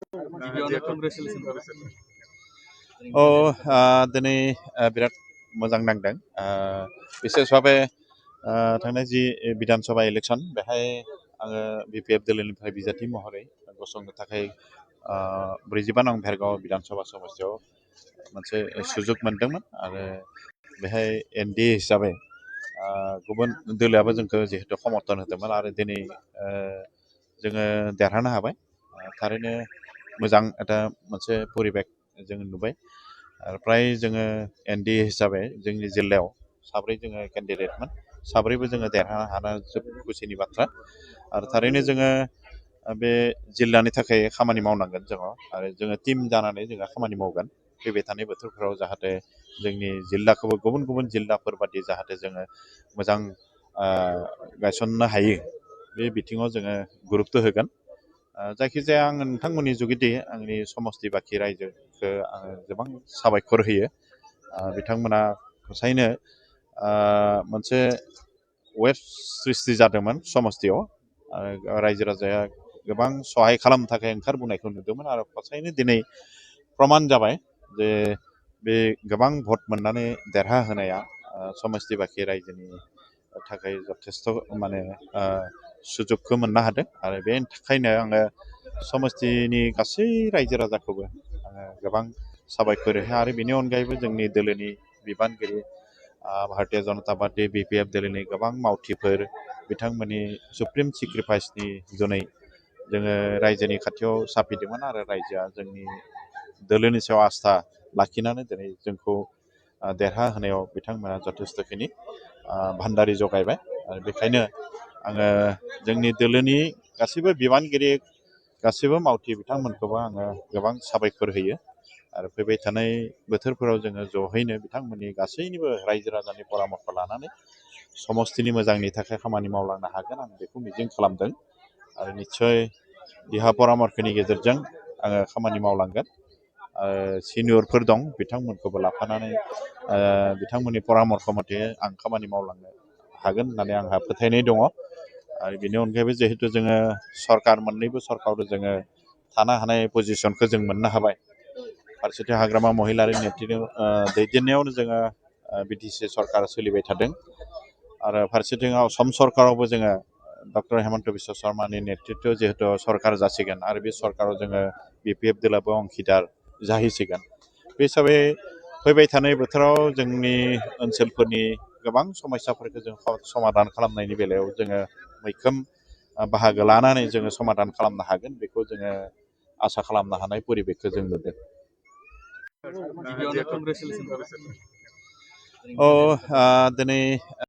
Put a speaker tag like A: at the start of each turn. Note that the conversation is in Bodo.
A: गिबियावनो कंग्रेचुलेसन थाबाय।
B: दिनै बिराद मोजां नांदों बिसेस भाबे थांनाय जि बिधानसभा इलेक्सन बेहाय आङो बिपिएफ दोलोनिफ्राय बिजाथि महरै गसंनो थाखाय 42 नं भेरगाव बिधानसभा समस्तियाव मोनसे सुजुग मोनदोंमोन आरो बेहाय एनडि हिसाबै गुबुन दोलोआबो जोंखौ जिहेतु समर्थन होदोंमोन आरो दिनै जोङो देरहानो हाबाय थारैनो मोजां এটা मोनसे परिबेक जों नुबाय आरो प्राय जोङो एनडि हिसाबै जोंनि जिल्लायाव साब्रै जोङो केन्डिडेटमोन साब्रैबो जोङो देरहानो हाना जोबोद खुसिनि बाथ्रा आरो थारैनो जोङो बे जिल्लानि थाखाय खामानि मावनांगोन आरो जोङो टिम जानानै जोङो खामानि मावगोन फैबाय थानाय बोथोरफोराव जाहाथे जोंनि जिल्लाखौबो गुबुन गुबुन जिल्लाफोर बादि जाहाथे जोङो मोजां गायसननो हायो बे बिथिङाव जोङो गुरुत्व होगोन जायखिजाया आं नोंथांमोननि जुगिदि आंनि समस्ति बाखि रायजोखौ आङो गोबां साबायखर होयो बिथांमोना हसायैनो मोनसे वेब सृष्टि जादोंमोन समस्तियाव रायजो राजाया गोबां सहाय खालामनो थाखाय ओंखारबोनायखौ नुदोंमोन आरो हसायैनो दिनै प्रमान जाबाय जे बे गोबां भट मोननानै देरहा होनाया समस्ति बाखि रायजोनि थाखाय जथेस्थ माने सुजुगखौ मोननो हादों आरो बेनि थाखायनो आङो समस्तिनि गासै रायजो राजाखौबो आङो गोबां साबायखर होयो आरो बेनि अनगायैबो जोंनि दोलोनि बिबानगिरि भारतीय जनता पार्टी बिपिएफ दोलोनि गोबां मावथिफोर बिथांमोननि सुप्रिम सेक्रिफाइसनि जुनै जोङो रायजोनि खाथियाव साफिदोंमोन आरो रायजोआ जोंनि दोलोनि सायाव आस्था लाखिनानै दिनै जोंखौ देरहा होनायाव बिथांमोना जथेस्थखिनि भान्डारि जगायबाय आरो बेखायनो आङो जोंनि दोलोनि गासैबो बिबानगिरि गासैबो मावथि बिथांमोनखौबो आङो गोबां साबायखर होयो आरो फैबाय थानाय बोथोरफोराव जोङो जहैनो बिथांमोननि गासैनिबो रायजो राजानि परामर्श लानानै समस्तिनि मोजांनि थाखाय खामानि मावलांनो हागोन आं बेखौ मिजिं खालामदों आरो निस्सय देहा परामर्शनि गेजेरजों आङो खामानि मावलांगोन सिनियरफोर दं बिथांमोनखौबो लाफानानै बिथांमोननि परामर्श मथे आं खामानि मावलांनो हागोन होननानै आंहा फोथायनाय दङ आरो बेनि अनगायैबो जिहेतु जोङो सरकार मोननैबो सरकाराव जोङो थानो हानाय पजिसनखौ जों मोननो हाबाय फारसेथिं हाग्रामा महिलारि नेतृत्व दैदेननायावनो जोङो बिटिसि सरकार सोलिबाय थादों आरो फारसेथिं असम सरकारावबो जोङो डक्टर हेमन्त बिश्व शर्मानि नेतृत्व जिहेतु सरकार जासिगोन आरो बे सरकाराव जोङो बिपिएफ दोलाबो अंखिदार जाहैसिगोन बे हिसाबै फैबाय थानाय बोथोराव जोंनि ओनसोलफोरनि गोबां समस्याफोरखौ जों समाधान खालामनायनि बेलायाव जोङो मैखोम बाहागो लानानै जोङो समाधान खालामनो हागोन बेखौ जोङो आसा खालामनो हानाय परिबेकखौ जों नुदों
A: गिबियावनो कंग्रेचुलेसन थाबाय।
B: दिनै